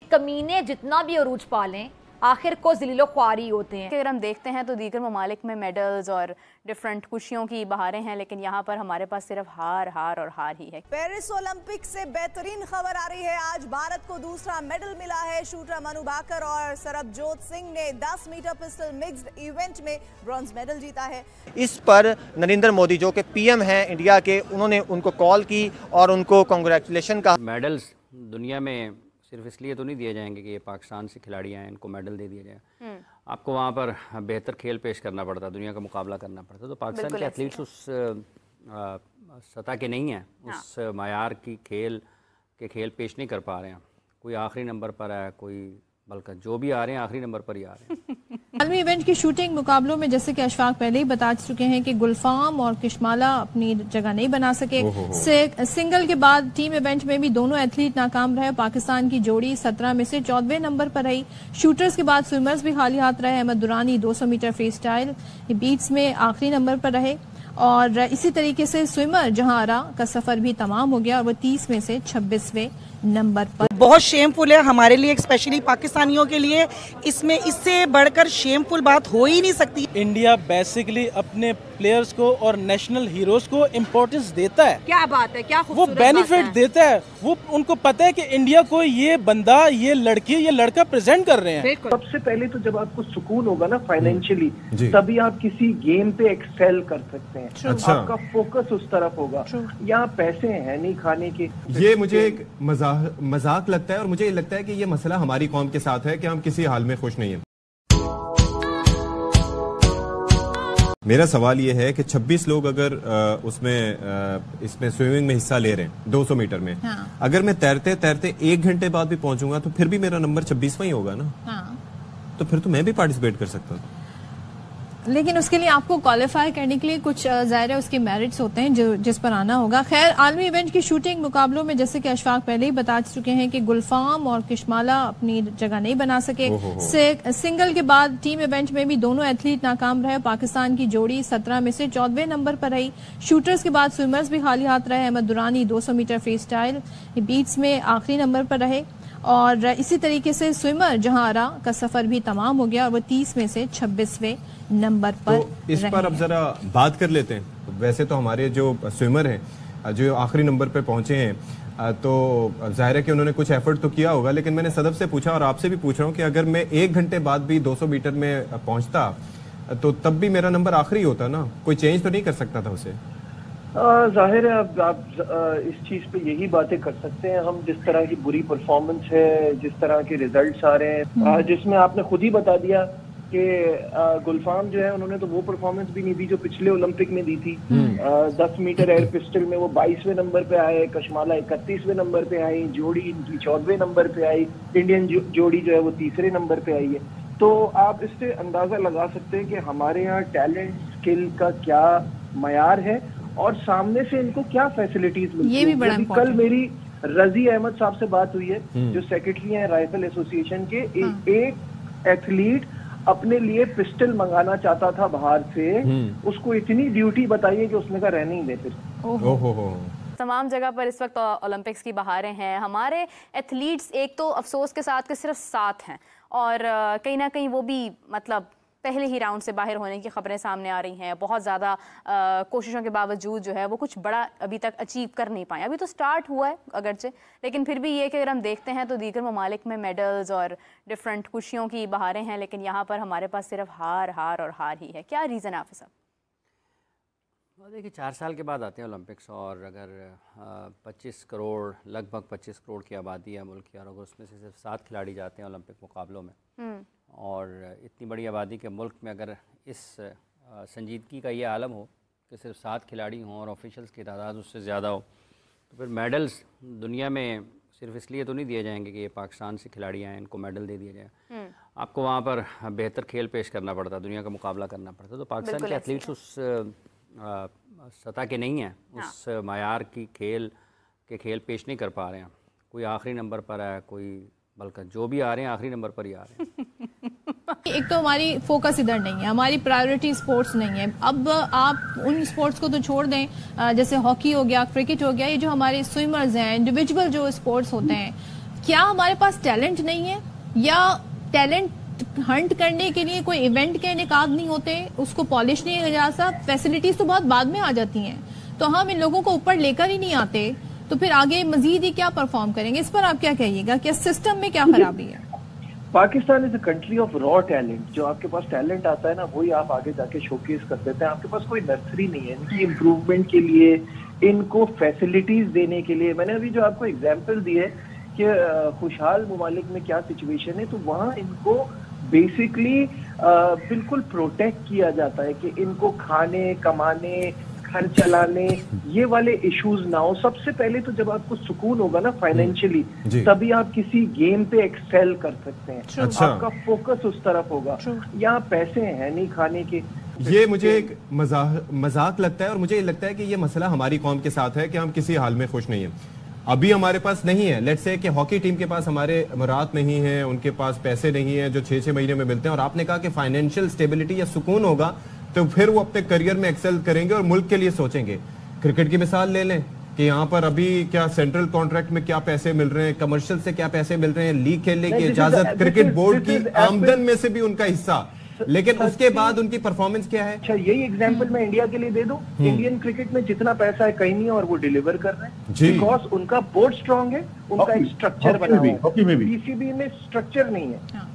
कमीने जितना भी अरूज पालें आखिर को ज़लीलो ख्वारी होते हैं। अगर हम देखते हैं तो दीगर ममालिक में मेडल्स और डिफरेंट खुशियों की बहारें हैं, लेकिन यहाँ पर हमारे पास सिर्फ हार हार और हार ही है। पेरिस ओलंपिक से बेहतरीन खबर आ रही है। आज भारत को दूसरा मेडल मिला है। शूटर मनु भाकर और सरबजोत सिंह ने 10 मीटर पिस्टल मिक्स्ड इवेंट में ब्रॉन्ज मेडल जीता है। इस पर नरेंद्र मोदी जो कि पीएम हैं इंडिया के, उन्होंने उनको कॉल की और उनको कांग्रेचुलेशन कहा। मेडल्स दुनिया में सिर्फ इसलिए तो नहीं दिए जाएंगे कि ये पाकिस्तान से खिलाड़ी आए इनको मेडल दे दिया जाए। आपको वहाँ पर बेहतर खेल पेश करना पड़ता, दुनिया का मुकाबला करना पड़ता। तो पाकिस्तान के एथलीट्स उस सतह के नहीं हैं, उस मायार की खेल पेश नहीं कर पा रहे हैं। कोई आखिरी नंबर पर है, कोई बल्कि जो भी आ रहे हैं आखिरी नंबर पर ही आ रहे हैं। आलमी इवेंट की शूटिंग मुकाबलों में जैसे कि अशफाक पहले ही बता चुके हैं कि गुलफाम और किशमाला अपनी जगह नहीं बना सके। सिंगल के बाद टीम इवेंट में भी दोनों एथलीट नाकाम रहे। पाकिस्तान की जोड़ी 17 में से 14वें नंबर पर रही। शूटर्स के बाद स्विमर्स भी खाली हाथ रहे। Ahmad Durrani 200 metre free style beats में आखिरी नंबर पर रहे और इसी तरीके से स्विमर जहां आरा का सफर भी तमाम हो गया और वो 30 में से 26वें नंबर पर। बहुत शेमफुल है हमारे लिए, स्पेशली पाकिस्तानियों के लिए। इसमें इससे बढ़कर शेमफुल बात हो ही नहीं सकती। इंडिया बेसिकली अपने प्लेयर्स को और नेशनल हीरोज को इम्पोर्टेंस देता है। क्या बात है, क्या वो बेनिफिट देता है। वो उनको पता है कि इंडिया को ये बंदा, ये लड़की, ये लड़का प्रेजेंट कर रहे हैं। सबसे पहले तो जब आपको सुकून होगा ना फाइनेंशियली, तभी आप किसी गेम पे एक्सेल कर सकते हैं। अच्छा। आपका फोकस उस तरफ होगा। यहाँ पैसे हैं नहीं खाने के। ये मुझे एक मजाक लगता है और मुझे लगता है कि ये मसला हमारी कौम के साथ है कि हम किसी हाल में खुश नहीं हैं। मेरा सवाल ये है कि 26 लोग अगर इसमें स्विमिंग में हिस्सा ले रहे हैं 200 मीटर में, अगर मैं तैरते तैरते 1 घंटे बाद भी पहुंचूंगा तो फिर भी मेरा नंबर 26वां ही होगा ना। तो फिर तो मैं भी पार्टिसिपेट कर सकता हूँ। लेकिन उसके लिए आपको क्वालिफाई करने के लिए कुछ ज़ाहिर है उसके मेरिट्स होते हैं जो जिस पर आना होगा। खैर, आलमी इवेंट की शूटिंग मुकाबलों में जैसे कि अशफाक पहले ही बता चुके हैं कि गुलफाम और किशमाला अपनी जगह नहीं बना सके। सिंगल के बाद टीम इवेंट में भी दोनों एथलीट नाकाम रहे। पाकिस्तान की जोड़ी 17 में से 14वें नंबर पर रही। शूटर्स के बाद स्विमर्स भी खाली हाथ रहे। Ahmad Durrani 200 metre free style beats में आखिरी नंबर पर रहे और इसी तरीके से स्विमर जहां आरा का सफर भी तमाम हो गया और वो 30 में से 26वें नंबर पर। तो इस पर अब जरा बात कर लेते हैं। वैसे तो हमारे जो स्विमर हैं जो आखिरी नंबर पे पहुंचे हैं, तो जाहिर है कि उन्होंने कुछ एफर्ट तो किया होगा, लेकिन मैंने सदफ से पूछा और आपसे भी पूछ रहा हूं कि अगर मैं 1 घंटे बाद भी 200 मीटर में पहुंचता तो तब भी मेरा नंबर आखिरी होता ना, कोई चेंज तो नहीं कर सकता था उसे। जाहिर है अब आप इस चीज पे यही बातें कर सकते हैं हम, जिस तरह की बुरी परफॉर्मेंस है, जिस तरह के रिजल्ट्स आ रहे हैं, जिसमें आपने खुद ही बता दिया कि गुलफाम जो है उन्होंने तो वो परफॉर्मेंस भी नहीं दी जो पिछले ओलंपिक में दी थी। 10 मीटर एयर पिस्टल में वो 22वें नंबर पे आए, कशमाला 31वें नंबर पे आई, जोड़ी इनकी 14वें नंबर पे आई, इंडियन जोड़ी जो है वो 3रे नंबर पे आई है। तो आप इससे अंदाजा लगा सकते हैं कि हमारे यहाँ टैलेंट स्किल का क्या मयार है और सामने से इनको क्या फैसिलिटीज मिलती है। ये भी बड़ा कल मेरी रजी अहमद साहब से बात हुई है जो सेक्रेटरी हैं राइफल एसोसिएशन के। एक एथलीट अपने लिए पिस्टल मंगाना चाहता था बाहर से, उसको इतनी ड्यूटी बताइए कि उसने कहा रहने ही दे फिर। तमाम जगह पर इस वक्त ओलंपिक्स की बहारें हैं। हमारे एथलीट्स एक तो अफसोस के साथ के सिर्फ 7 हैं और कहीं ना कहीं वो भी मतलब पहले ही राउंड से बाहर होने की खबरें सामने आ रही हैं। बहुत ज़्यादा कोशिशों के बावजूद जो है वो कुछ बड़ा अभी तक अचीव कर नहीं पाए। अभी तो स्टार्ट हुआ है अगरचे, लेकिन फिर भी ये कि अगर हम देखते हैं तो दीगर ममालिक में मेडल्स और डिफरेंट खुशियों की बहारें हैं, लेकिन यहाँ पर हमारे पास सिर्फ हार हार और हार ही है। क्या रीज़न है हाफिज़ साहब? देखिए 4 साल के बाद आते हैं ओलंपिक्स और अगर 25 करोड़ लगभग 25 करोड़ की आबादी है मुल्क की और अगर उसमें से सिर्फ 7 खिलाड़ी जाते हैं ओलंपिक मुकाबलों में और इतनी बड़ी आबादी के मुल्क में अगर इस संजीदगी का ये आलम हो कि सिर्फ 7 खिलाड़ी हों और ऑफिशियल्स की तादाद उससे ज़्यादा हो, तो फिर मेडल्स दुनिया में सिर्फ इसलिए तो नहीं दिए जाएंगे कि ये पाकिस्तान से खिलाड़ी आए इनको मेडल दे दिया जाए। आपको वहाँ पर बेहतर खेल पेश करना पड़ता, दुनिया का मुकाबला करना पड़ता। तो पाकिस्तान के एथलीट्स उस सतह के नहीं हैं, उस मायार की खेल पेश नहीं कर पा रहे हैं। कोई आखिरी नंबर पर है, कोई बल्कि जो भी आ रहे हैं आखिरी नंबर पर ही आ रहे हैं। एक तो हमारी फोकस इधर नहीं है, हमारी प्रायोरिटी स्पोर्ट्स नहीं है। अब आप उन स्पोर्ट्स को तो छोड़ दें, जैसे हॉकी हो गया, क्रिकेट हो गया, ये जो हमारे स्विमर्स हैं, इंडिविजुअल जो स्पोर्ट्स होते हैं, क्या हमारे पास टैलेंट नहीं है, या टैलेंट हंट करने के लिए कोई इवेंट के इनेकाद नहीं होते, उसको पॉलिश नहीं किया जा सकता, फैसिलिटीज तो बहुत बाद में आ जाती हैं, तो हम इन लोगों को ऊपर लेकर ही नहीं आते, तो फिर आगे मजीद ही क्या परफॉर्म करेंगे? इस पर आप क्या कहिएगा, क्या सिस्टम में क्या खराबी है? Pakistan is a country of raw talent. जो आपके पास टैलेंट आता है ना, वही आप आगे जाके शोकेस कर देते हैं। आपके पास कोई नर्सरी नहीं है इनकी इम्प्रूवमेंट के लिए, इनको फैसिलिटीज देने के लिए। मैंने अभी जो आपको एग्जांपल दी है कि खुशहाल मुमालिक में क्या सिचुएशन है, तो वहाँ इनको बेसिकली बिल्कुल प्रोटेक्ट किया जाता है कि इनको खाने, कमाने, घर चलाने, ये वाले इश्यूज ना हो। सबसे पहले तो जब आपको सुकून होगा ना फाइनेंशियली, तभी आप किसी गेम पे एक्सेल कर सकते हैं। अच्छा। आपका फोकस उस तरफ होगा। यहाँ पैसे हैं नहीं खाने के। ये मुझे एक मजाक लगता है, और मुझे लगता है कि ये मसला हमारी कौम के साथ है कि हम किसी हाल में खुश नहीं है। अभी हमारे पास नहीं है, लेट्स से कि हॉकी टीम के पास हमारे अमरात नहीं है, उनके पास पैसे नहीं है जो 6-6 महीने में मिलते हैं, और आपने कहा कि फाइनेंशियल स्टेबिलिटी या सुकून होगा तो फिर वो अपने करियर में एक्सेल करेंगे और मुल्क के लिए सोचेंगे। क्रिकेट की मिसाल ले लें कि यहाँ पर अभी क्या सेंट्रल कॉन्ट्रैक्ट में क्या पैसे मिल रहे हैं, कमर्शियल से क्या पैसे मिल रहे हैं, लीग खेलने की इजाजत, क्रिकेट बोर्ड की आमदन में से भी उनका हिस्सा, लेकिन उसके बाद उनकी परफॉर्मेंस क्या है? अच्छा, यही एग्जांपल मैं इंडिया के लिए दे दूं। इंडियन क्रिकेट में जितना पैसा है कहीं नहीं, और वो डिलीवर कर रहे हैं बिकॉज उनका बोर्ड स्ट्रांग है, उनका एक स्ट्रक्चर बना हुआ है। पीसीबी में स्ट्रक्चर नहीं है।